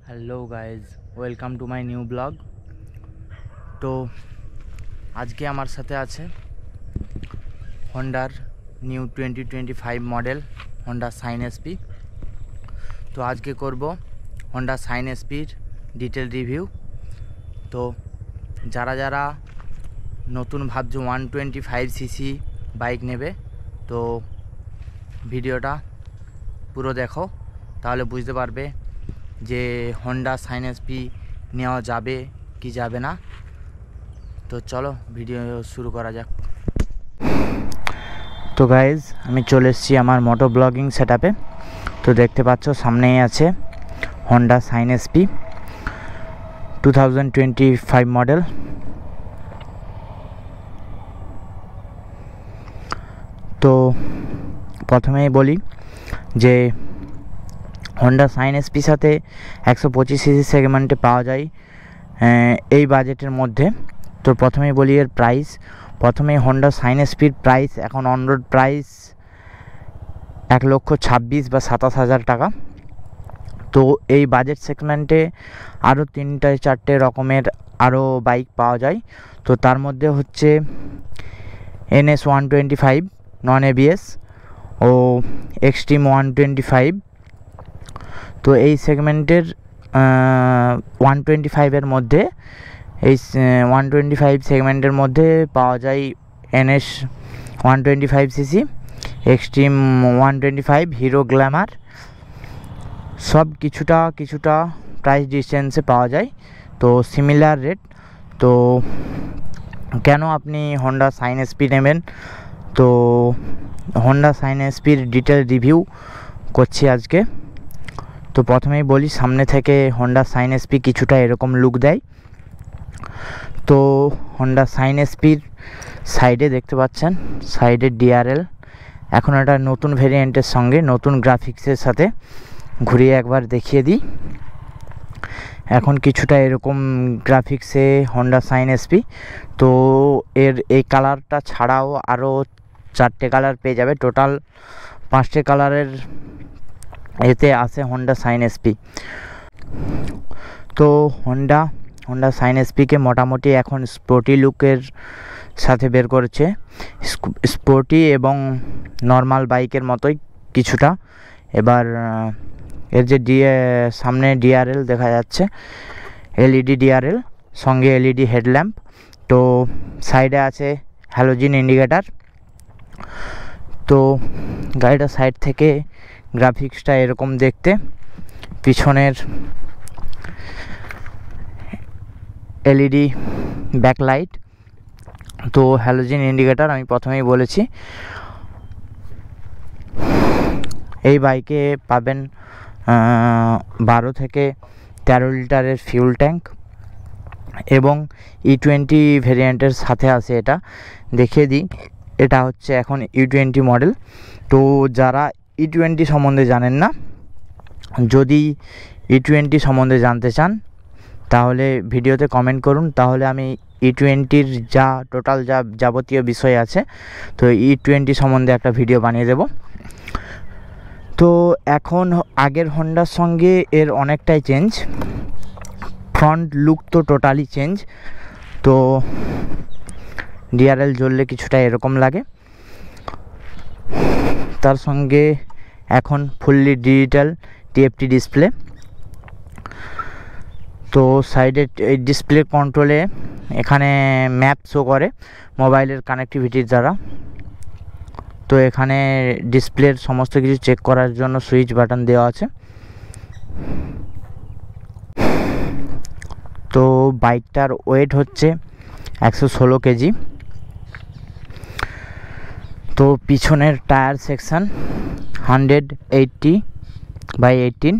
Hello guys, welcome to my new blog. তো আজকে আমার সাথে আছে হন্ডার new 2025 model Honda Shine SP. তো আজকে করব হন্ডা সাইন এসপির ডিটেল রিভিউ। তো যারা যারা নতুন ভাবছো 125cc বাইক নেবে, তো ভিডিওটা পুরো দেখো, তাহলে বুঝতে পারবে যে হন্ডা সাইন এসপি নেওয়া যাবে কি যাবে না। তো চলো ভিডিও শুরু করা যাক। তো গাইজ, আমি চলে এসেছি আমার মোটো ব্লগিং সেটআপে। তো দেখতে পাচ্ছ সামনেই আছে হন্ডা সাইন এসপি 2025 মডেল। তো প্রথমেই বলি যে হন্ডা সাইন এসপির সাথে 125cc সেগমেন্টে পাওয়া যায় এই বাজেটের মধ্যে। তো প্রথমেই বলি এর প্রাইস। প্রথমেই হন্ডা সাইন এসপির প্রাইস এখন অন রোড প্রাইস 1,26,000 বা 27,000 টাকা। তো এই বাজেট সেগমেন্টে আরও 3-4টে রকমের আরও বাইক পাওয়া যায়। তো তার মধ্যে হচ্ছে NS 125 নন ABS ও এক্সট্রিম 125। তো এই সেগমেন্টের 125-এর মধ্যে এই 125 সেগমেন্টের মধ্যে পাওয়া যায় NS 125cc, extreme 125, hero Glamour, সব কিছুটা প্রাইস ডিস্টেন্সে পাওয়া যায়। তো সিমিলার রেট। তো কেন আপনি হন্ডা সাইন এসপি নেবেন? তো হন্ডা সাইন এসপির ডিটেল রিভিউ করছি আজকে। তো প্রথমেই বলি, সামনে থেকে হন্ডা সাইন এসপি কিছুটা এরকম লুক দেয়। তো হন্ডা সাইন এসপির সাইডে দেখতে পাচ্ছেন, সাইডে ডিআরএল। এখন এটা নতুন ভেরিয়েন্টের সঙ্গে নতুন গ্রাফিক্সের সাথে ঘুরিয়ে একবার দেখিয়ে দিই। এখন কিছুটা এরকম গ্রাফিক্সে হন্ডা সাইন এসপি। তো এর এই কালারটা ছাড়াও আরও 4টে কালার পেয়ে যাবে। টোটাল 5টে কালারের এতে আছে হন্ডা সাইন এসপি। তো হন্ডা সাইন এসপিকে মোটামুটি এখন স্পোর্টি লুকের সাথে বের করেছে। স্পোর্টি এবং নর্মাল বাইকের মতোই কিছুটা। এবার এর যে সামনে ডিআরএল দেখা যাচ্ছে, এলইডি ডিআরএল, সঙ্গে এলইডি হেডল্যাম্প। তো সাইডে আছে হ্যালোজিন ইন্ডিকেটার। তো গাড়িটার সাইড থেকে গ্রাফিক্সটা এরকম দেখতে। পিছনের এলইডি ব্যাকলাইট। তো হ্যালোজিন ইন্ডিকেটার আমি প্রথমেই বলেছি। এই বাইকে পাবেন 12 থেকে 13 লিটারের ফিউল ট্যাঙ্ক এবং E20 ভেরিয়েন্টের সাথে আছে। এটা দেখিয়ে দিই, এটা হচ্ছে এখন E20 মডেল। তো যারা E20 সম্বন্ধে জানেন না, যদি E20 সম্বন্ধে জানতে চান তাহলে ভিডিওতে কমেন্ট করুন, তাহলে আমি E20-র টোটাল যাবতীয় বিষয় আছে, তো E20 সম্বন্ধে একটা ভিডিও বানিয়ে দেব। তো এখন আগের হন্ডার সঙ্গে এর অনেকটাই চেঞ্জ। ফ্রন্ট লুক তো টোটালি চেঞ্জ। তো ডিআরএল জ্বললে কিছুটা এরকম লাগে। তার সঙ্গে এখন ফুললি ডিজিটাল TFT ডিসপ্লে। তো সাইডে এই ডিসপ্লে কন্ট্রোলে এখানে ম্যাপ শো করে মোবাইলের কানেক্টিভিটির দ্বারা। তো এখানে ডিসপ্লের সমস্ত কিছু চেক করার জন্য সুইচ বাটন দেওয়া আছে। তো বাইকটার ওয়েট হচ্ছে 116 কেজি। তো পিছনের টায়ার সেকশন 180/18।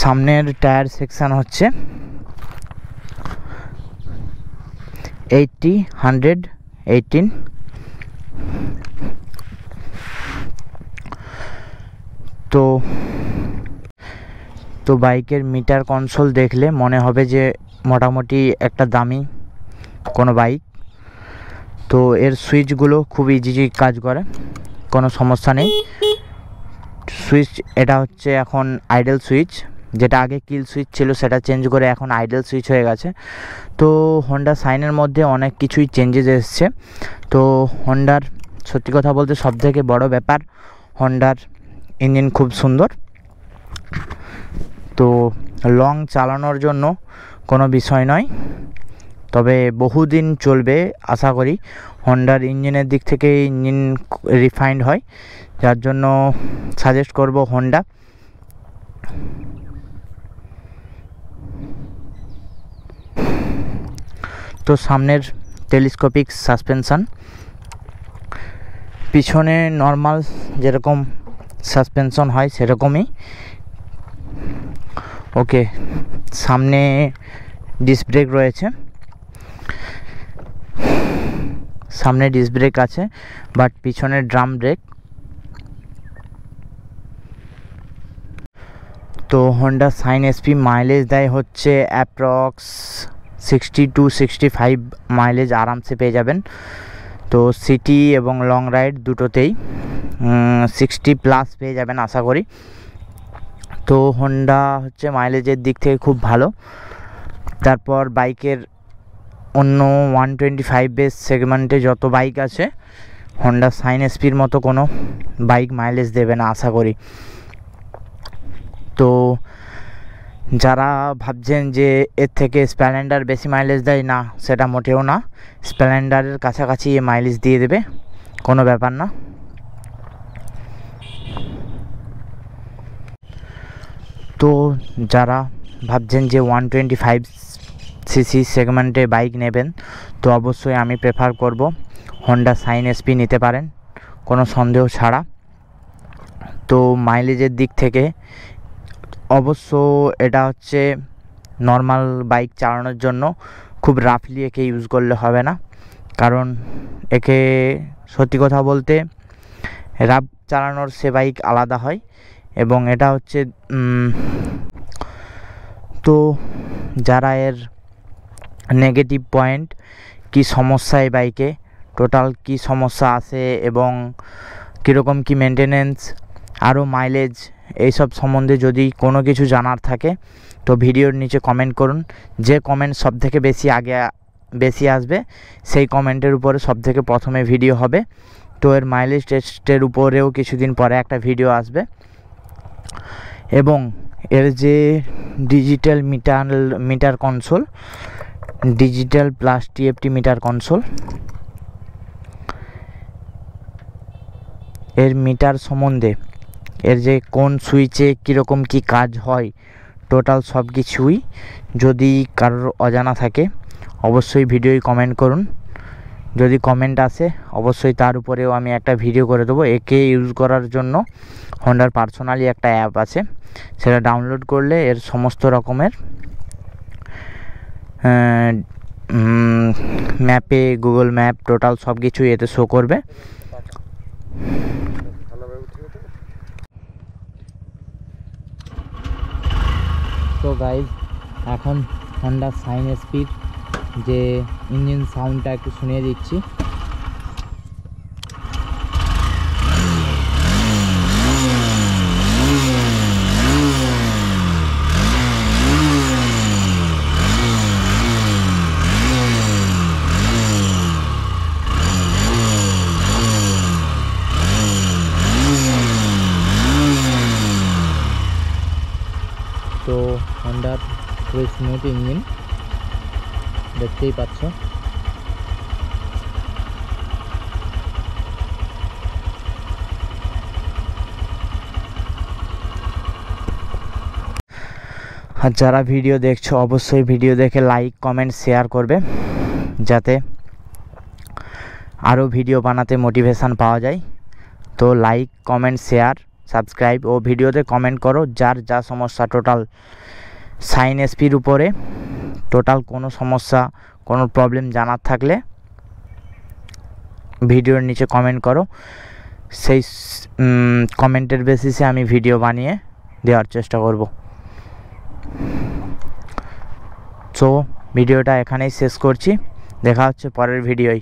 সামনের টায়ার সেকশন হচ্ছে 80/118। তো বাইকের মিটার কনসোল দেখলে মনে হবে যে মোটামুটি একটা দামি কোনো বাইক। তো এর সুইচগুলো খুব ইজি কাজ করে, কোনো সমস্যা নেই। সুইচ এটা হচ্ছে এখন আইডল সুইচ। যেটা আগে কিল সুইচ ছিল সেটা চেঞ্জ করে এখন আইডল সুইচ হয়ে গেছে। তো হন্ডা সাইনের মধ্যে অনেক কিছুই চেঞ্জেস এসছে। তো হন্ডার সত্যি কথা বলতে সবথেকে বড় ব্যাপার, হন্ডার ইঞ্জিন খুব সুন্দর। তো লং চালানোর জন্য কোনো বিষয় নয়, তবে বহুদিন চলবে আশা করি। হন্ডার ইঞ্জিনের দিক থেকে ইঞ্জিন রিফাইন্ড হয়, যার জন্য সাজেস্ট করব হন্ডা। তো সামনের টেলিস্কোপিক সাসপেনশন, পিছনে নর্মাল যেরকম সাসপেনশন হয় সেরকমই। ওকে, সামনে ডিস্ক ব্রেক রয়েছে, সামনে ডিস্ক ব্রেক আছে, বাট পিছনে ড্রাম ব্রেক। তো হন্ডা সাইন এসপি মাইলেজ দেয় হচ্ছে অ্যাপ্রক্স 60 to 65 মাইলেজ আরামসে পেয়ে যাবেন। তো সিটি এবং লং রাইড দুটোতেই 60+ পেয়ে যাবেন আশা করি। তো হন্ডা হচ্ছে মাইলেজের দিক থেকে খুব ভালো। তারপর বাইকের অন্য 125 বেস সেগমেন্টে যত বাইক আছে, হন্ডা সাইন এসপির মতো কোনো বাইক মাইলেজ দেবে না আশা করি। তো যারা ভাবছেন যে এর থেকে স্প্লেন্ডার বেশি মাইলেজ দেয়, না, সেটা মোটেও না। স্প্লেন্ডারের কাছাকাছি এ মাইলেজ দিয়ে দেবে, কোনো ব্যাপার না। তো যারা ভাবছেন যে 125 সিসি সেগমেন্টে বাইক নেবেন, তো অবশ্যই আমি প্রেফার করব হন্ডা সাইন এসপি নিতে পারেন, কোনো সন্দেহ ছাড়া। তো মাইলেজের দিক থেকে অবশ্য এটা হচ্ছে নর্মাল বাইক চালানোর জন্য, খুব রাফলি একে ইউজ করলে হবে না, কারণ একে সত্যি কথা বলতে রাফ চালানোর সে বাইক আলাদা হয়। এবং এটা হচ্ছে তো যারা এর নেগেটিভ পয়েন্ট, কি সমস্যা এই বাইকে, টোটাল কি সমস্যা আছে এবং কীরকম কি মেনটেনেন্স, আরও মাইলেজ, এইসব সম্বন্ধে যদি কোনো কিছু জানার থাকে তো ভিডিওর নিচে কমেন্ট করুন। যে কমেন্ট সবথেকে বেশি আসবে সেই কমেন্টের উপরে সবথেকে প্রথমে ভিডিও হবে। তো এর মাইলেজ টেস্টের উপরেও কিছুদিন পরে একটা ভিডিও আসবে। এবং এর যে digital meter console, digital plus TFT metre console, এর মিটার সম্বন্ধে, এর যে কোন সুইচে কীরকম কি কাজ হয়, টোটাল সব কিছুই যদি কারোর অজানা থাকে অবশ্যই ভিডিওয় কমেন্ট করুন। যদি কমেন্ট আসে অবশ্যই তার উপরেও আমি একটা ভিডিও করে দেবো। একে ইউজ করার জন্য হন্ডার পার্সোনালি একটা অ্যাপ আছে, সেটা ডাউনলোড করলে এর সমস্ত রকমের ম্যাপে, গুগল ম্যাপ, টোটাল সব কিছুই এতে শো করবে। তো গাইজ, এখন হন্ডা সাইন এসপির যে ইঞ্জিন সাউন্ডটা একটু শুনিয়ে দিচ্ছি। তো হন্ডার খুবই স্মুথ ইঞ্জিন, দেখতেই পাচ্ছ। আর যারা ভিডিও দেখছো অবশ্যই ভিডিও দেখে লাইক, কমেন্ট, শেয়ার করবে, যাতে আরও ভিডিও বানাতে মোটিভেশান পাওয়া যায়। তো লাইক, কমেন্ট, শেয়ার, সাবস্ক্রাইব ও ভিডিওতে কমেন্ট করো যার যা সমস্যা, টোটাল সাইন এসপির উপরে টোটাল কোনো সমস্যা, কোনো প্রবলেম জানার থাকলে ভিডিওর নিচে কমেন্ট করো। সেই কমেন্টের বেসিসে আমি ভিডিও বানিয়ে দেওয়ার চেষ্টা করব। সো ভিডিওটা এখানেই শেষ করছি, দেখা হচ্ছে পরের ভিডিওয়।